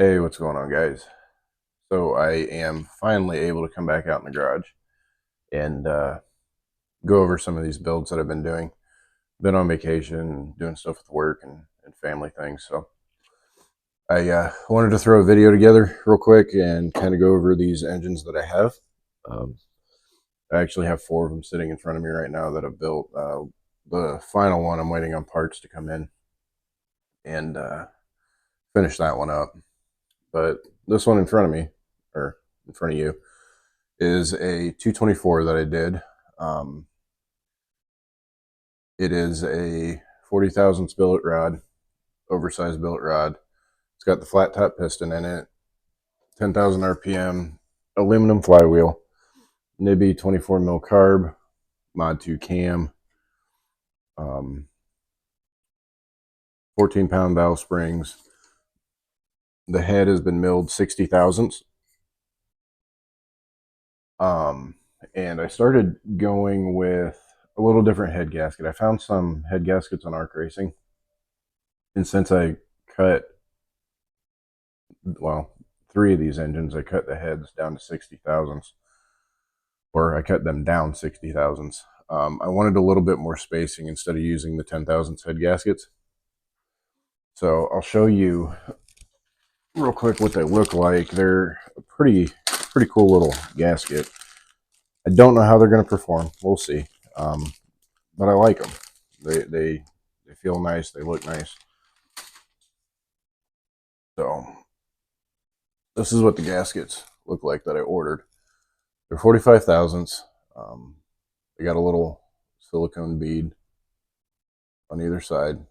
Hey, what's going on, guys? So I am finally able to come back out in the garage and go over some of these builds that I've been doing. Been on vacation, doing stuff with work and family things. So I wanted to throw a video together real quick and kind of go over these engines that I have. Um, I actually have four of them sitting in front of me right now that I've built. The final one, I'm waiting on parts to come in and finish that one up. But this one in front of me, or in front of you, is a 224 that I did. Um, it is a 40 thousandths billet rod, oversized billet rod. It's got the flat top piston in it, 10,000 RPM, aluminum flywheel, Nibby 24 mil carb, Mod 2 cam, 14-pound valve springs. The head has been milled 60 thousandths. And I started going with a little different head gasket. I found some head gaskets on Arc Racing, and since I cut, well, three of these engines, I cut the heads down to 60 thousandths, or I cut them down 60 thousandths. I wanted a little bit more spacing instead of using the 10 thousandths head gaskets. So I'll show you real quick what they look like. They're a pretty cool little gasket. I don't know how they're going to perform. We'll see. But I like them. They feel nice. They look nice. So this is what the gaskets look like that I ordered. They're 45 thousandths. They got a little silicone bead on either side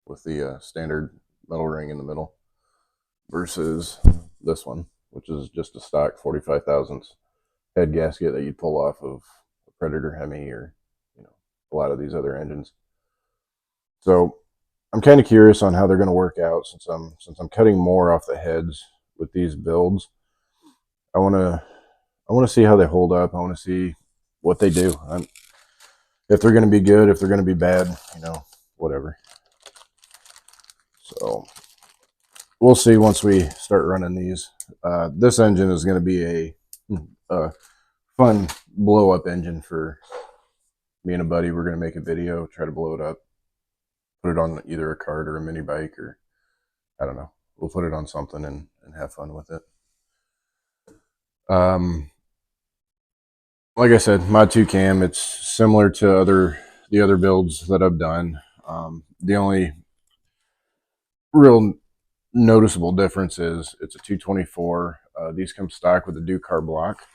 with the standard metal ring in the middle versus this one, which is just a stock 45 thousandths head gasket that you'd pull off of a Predator Hemi or a lot of these other engines. So I'm kind of curious on how they're going to work out since I'm cutting more off the heads with these builds. I want to see how they hold up. I want to see what they do. If they're going to be good, if they're going to be bad, whatever. So we'll see once we start running these. This engine is going to be a fun blow up engine for me and a buddy. We're going to make a video, try to blow it up, put it on either a cart or a mini bike, or I don't know. We'll put it on something and have fun with it. Like I said, Mod 2 cam. It's similar to the other builds that I've done. The only real noticeable difference is it's a 224. These come stock with a Ducar block.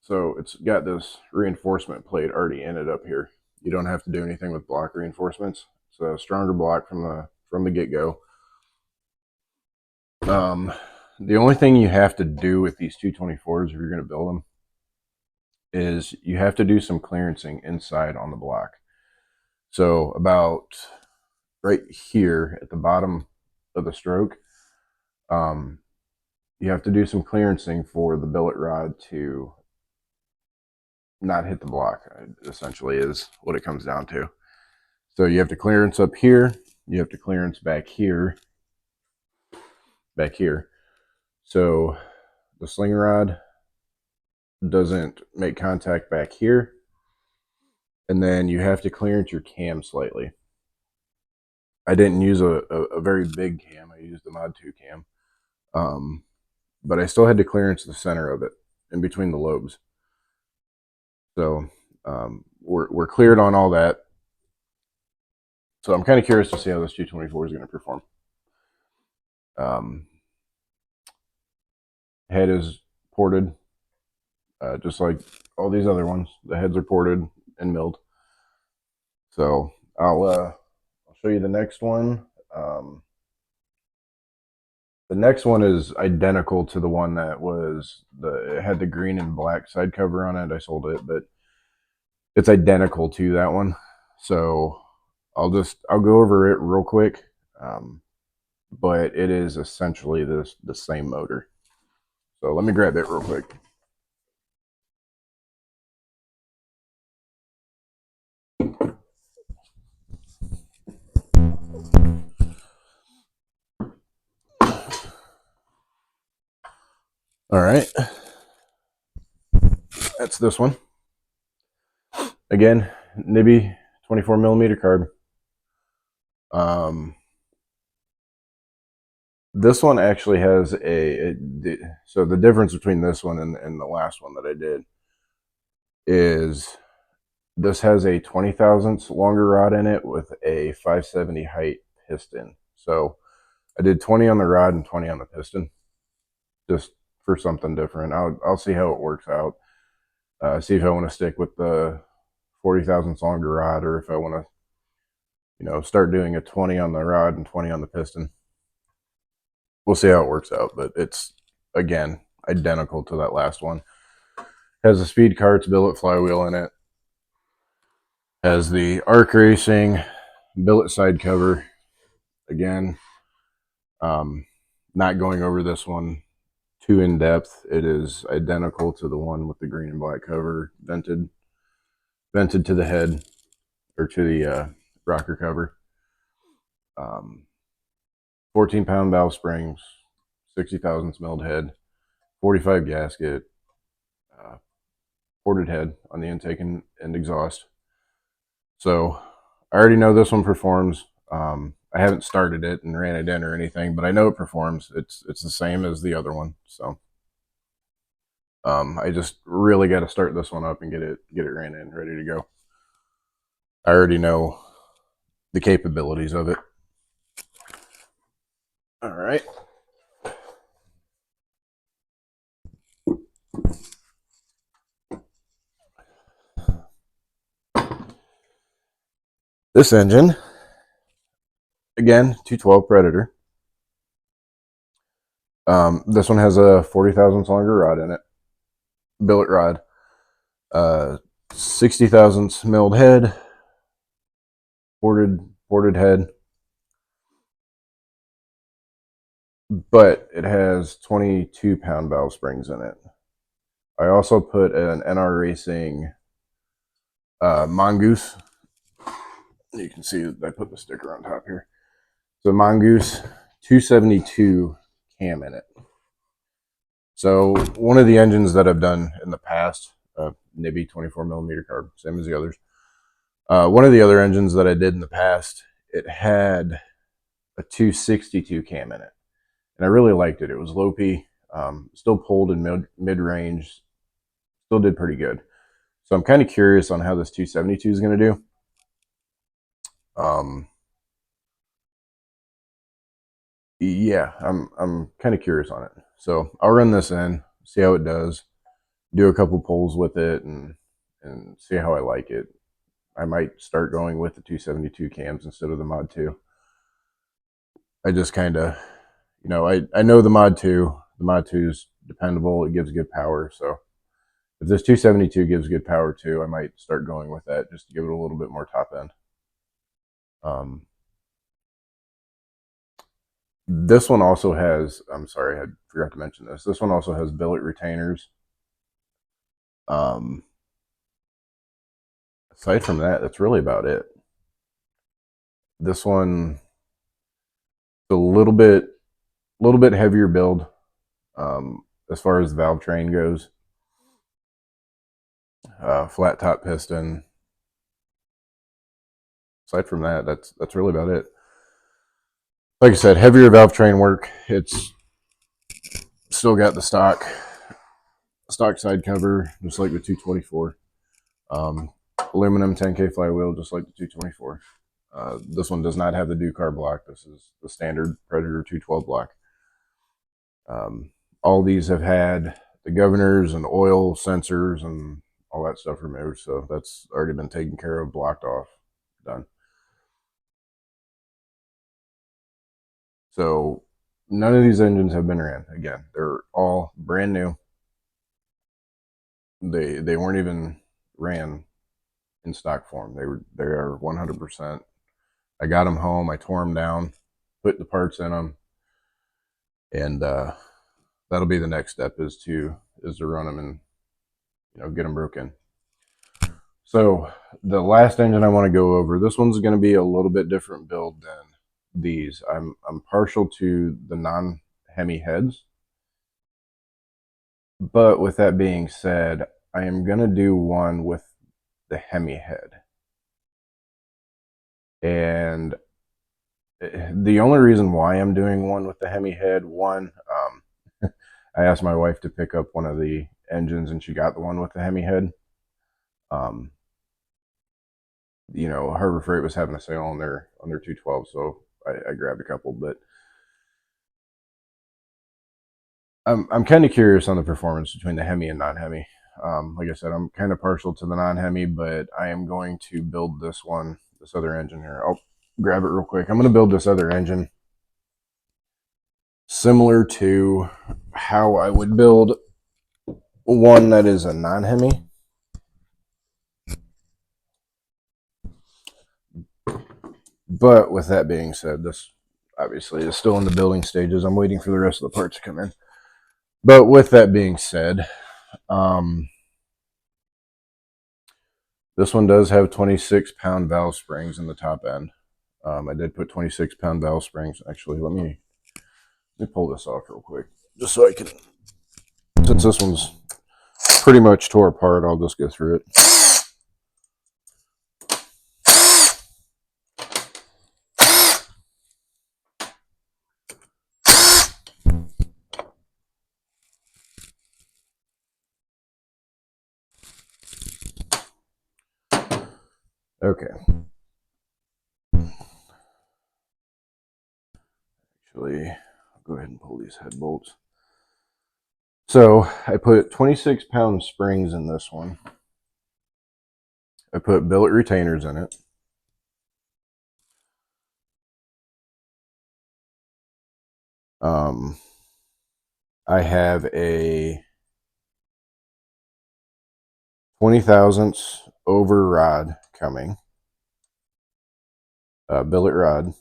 So it's got this reinforcement plate already in it up here. You don't have to do anything with block reinforcements. It's a stronger block from the get-go. The only thing you have to do with these 224s if you're going to build them is you have to do some clearancing inside on the block. So about right here at the bottom of the stroke, you have to do some clearancing for the billet rod to not hit the block, essentially is what it comes down to. So you have to clearance up here, you have to clearance back here. So the sling rod doesn't make contact back here. And then you have to clearance your cam slightly. I didn't use a very big cam. I used the Mod 2 cam. But I still had to clearance the center of it in between the lobes. So we're cleared on all that. So I'm kind of curious to see how this 224 is going to perform. Head is ported, just like all these other ones. The heads are ported and milled. So I'll show you the next one. The next one is identical to the one that it had the green and black side cover on it. I sold it, but it's identical to that one. So I'll go over it real quick. But it is essentially the same motor. So let me grab it real quick. All right, that's this one. Again, Nibby 24 millimeter carb. This one actually has so the difference between this one and the last one that I did is this has a 20 thousandths longer rod in it with a 570 height piston. So I did 20 on the rod and 20 on the piston, just for something different. I'll see how it works out. See if I want to stick with the 40 thousandths longer rod, or if I want to, start doing a 20 on the rod and 20 on the piston. We'll see how it works out, but it's, again, identical to that last one. Has the Speed Carts billet flywheel in it. Has the Arc Racing billet side cover. Again, not going over this one too in depth. It is identical to the one with the green and black cover, vented to the head, or to the rocker cover. 14-pound valve springs, 60 thousandths milled head, 45 gasket, ported head on the intake and exhaust. So I already know this one performs. I haven't started it and ran it in or anything, but I know it performs. It's the same as the other one. So I just really got to start this one up and get it ran in, ready to go. I already know the capabilities of it. All right. This engine, again, 212 Predator. This one has a 40 thousandths longer rod in it, billet rod. 60 thousandths milled head, ported head, but it has 22-pound valve springs in it. I also put an NR Racing Mongoose. You can see I put the sticker on top here. So Mongoose 272 cam in it. So one of the engines that I've done in the past, Nibby 24 millimeter carb, same as the others. One of the other engines that I did in the past, it had a 262 cam in it, and I really liked it. It was low P, still pulled in mid range, still did pretty good. So I'm kind of curious on how this 272 is going to do. Yeah, I'm kind of curious on it. So I'll run this in, see how it does, do a couple pulls with it, and see how I like it. I might start going with the 272 cams instead of the Mod 2. I just kind of, I know the Mod 2. The Mod 2 is dependable. It gives good power. So if this 272 gives good power too, I might start going with that just to give it a little bit more top end. This one also has, I'm sorry, I forgot to mention this. This one also has billet retainers. Aside from that, that's really about it. This one, a little bit heavier build as far as the valve train goes. Flat top piston. Aside from that, that's really about it. Like I said, heavier valve train work. It's still got the stock side cover, just like the 224. Aluminum 10K flywheel, just like the 224. This one does not have the Ducar block. This is the standard Predator 212 block. All these have had the governors and oil sensors and all that stuff removed, so that's already been taken care of, blocked off, done. So none of these engines have been ran. Again, they're all brand new. They weren't even ran in stock form. They are 100%. I got them home. I tore them down, put the parts in them, and that'll be the next step is to run them and get them broken. So the last engine I want to go over, this one's going to be a little bit different build than these. I'm partial to the non-Hemi heads. But with that being said, I am going to do one with the Hemi head. And the only reason why I'm doing one with the Hemi head, one, I asked my wife to pick up one of the engines and she got the one with the Hemi head. Um, Harbor Freight was having a sale on their 212, so I grabbed a couple. But I'm kind of curious on the performance between the Hemi and non-Hemi. Like I said, I'm kind of partial to the non-Hemi, but I am going to build this other engine here. I'll grab it real quick. I'm going to build this other engine similar to how I would build one that is a non-Hemi. But with that being said, this obviously is still in the building stages. I'm waiting for the rest of the parts to come in. But with that being said, this one does have 26-pound valve springs in the top end. I did put 26-pound valve springs. Actually, let me pull this off real quick, just so I can. Since this one's pretty much tore apart, I'll just go through it. Okay. Actually, I'll go ahead and pull these head bolts. So I put 26-pound springs in this one. I put billet retainers in it. I have a 20 thousandths over rod coming. Billet rod.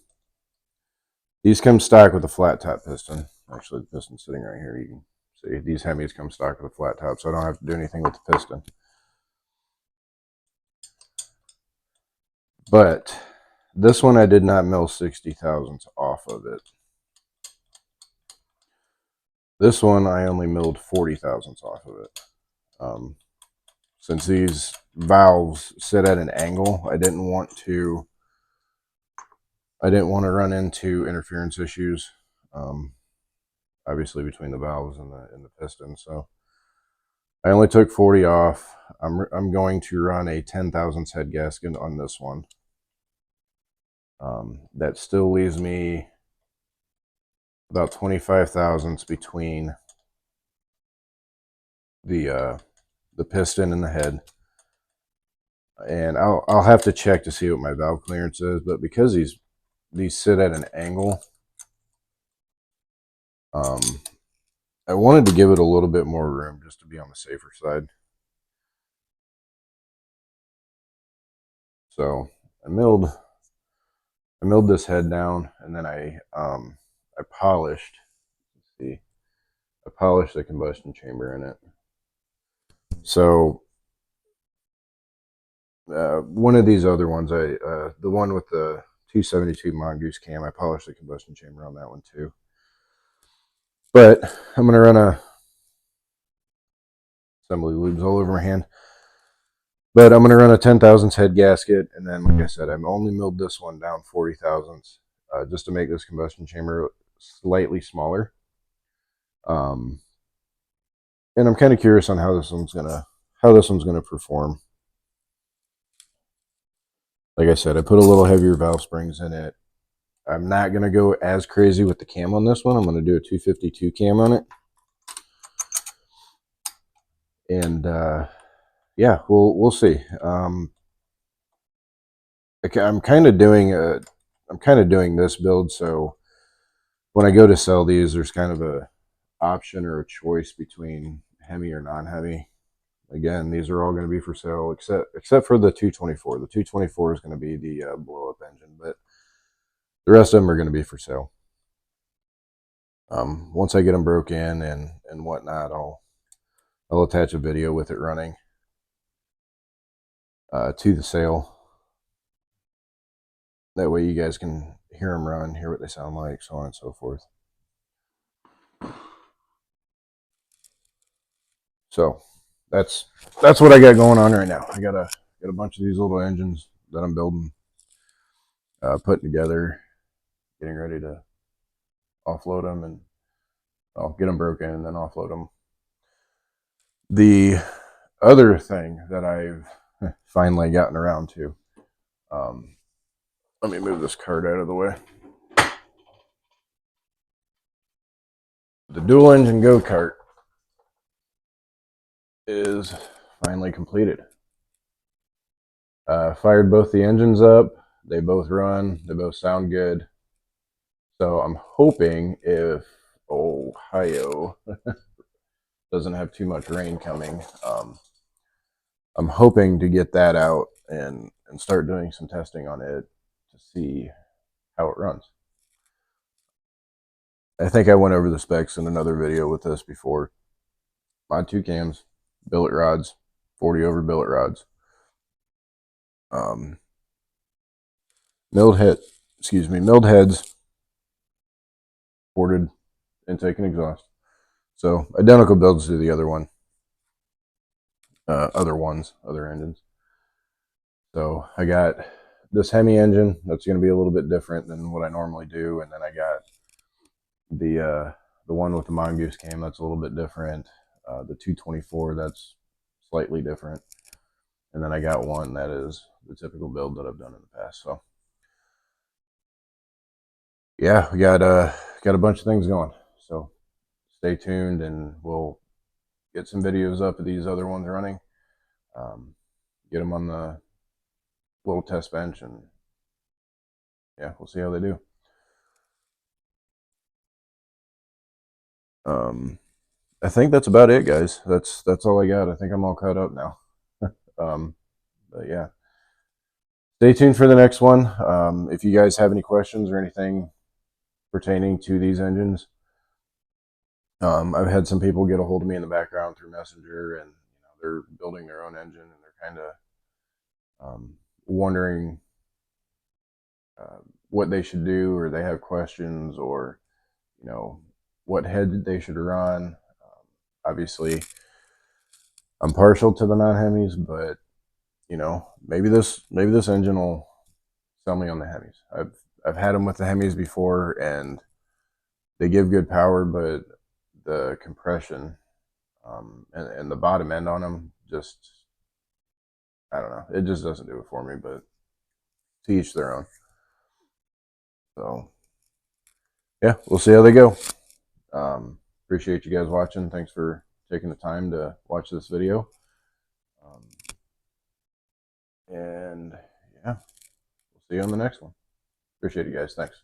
These come stock with a flat top piston. Actually, the piston's sitting right here. You can see these Hemis come stock with a flat top, so I don't have to do anything with the piston. But this one I did not mill 60 thousandths off of it. This one I only milled 40 thousandths off of it. Since these valves sit at an angle, I didn't want to run into interference issues, obviously between the valves and the piston. So I only took 40 off. I'm going to run a 10 thousandths head gasket on this one. That still leaves me about 25 thousandths between the piston and the head. And I'll have to check to see what my valve clearance is, but because these sit at an angle, I wanted to give it a little bit more room just to be on the safer side. So I milled this head down, and then I polished. Let's see, I polished the combustion chamber in it. So one of these other ones, the one with the 272 Mongoose cam, I polished the combustion chamber on that one too. But I'm gonna run a assembly lubes all over my hand. But I'm going to run a 10 thousandths head gasket, and then, like I said, I'm only milled this one down 40 thousandths just to make this combustion chamber slightly smaller. And I'm kind of curious on how this one's gonna perform. Like I said, I put a little heavier valve springs in it. I'm not going to go as crazy with the cam on this one. I'm going to do a 252 cam on it. And yeah, we'll see. I'm kind of doing this build, so when I go to sell these, there's kind of a option or a choice between Hemi or non-Hemi. Again, these are all going to be for sale except for the 224. The 224 is going to be the blow-up engine, but the rest of them are going to be for sale. Once I get them broke in and whatnot, I'll attach a video with it running to the sale. That way you guys can hear them run, hear what they sound like, so on and so forth. So that's what I got going on right now. I got a bunch of these little engines that I'm building, putting together, getting ready to offload them, and I'll get them broken and then offload them. The other thing that I've finally gotten around to, let me move this cart out of the way. The dual engine go-kart is finally completed. Fired both the engines up. They both run. They both sound good. So I'm hoping if Ohio doesn't have too much rain coming, I'm hoping to get that out and start doing some testing on it to see how it runs. I think I went over the specs in another video with this before. Mod 2 cams, billet rods, 40 over billet rods. Milled heads, ported intake and exhaust. So identical builds to the other one, other engines. So I got this Hemi engine that's going to be a little bit different than what I normally do, and then I got the one with the Mongoose cam that's a little bit different. The 224 that's slightly different, and then I got one that is the typical build that I've done in the past. So yeah, we got a bunch of things going. So stay tuned, and we'll get some videos up of these other ones running. Get them on the little test bench, and yeah, we'll see how they do. I think that's about it, guys. That's all I got. I think I'm all caught up now. But yeah, stay tuned for the next one. If you guys have any questions or anything pertaining to these engines, I've had some people get a hold of me in the background through Messenger, and they're building their own engine, and they're kind of wondering what they should do, or they have questions, or what head they should run. Obviously, I'm partial to the non-Hemis, but maybe this engine will sell me on the Hemis. I've had them with the Hemis before, and they give good power, but the compression and the bottom end on them just, I don't know, it just doesn't do it for me. But to each their own. So yeah, we'll see how they go. Appreciate you guys watching. Thanks for taking the time to watch this video. And yeah, we'll see you on the next one. Appreciate you guys. Thanks.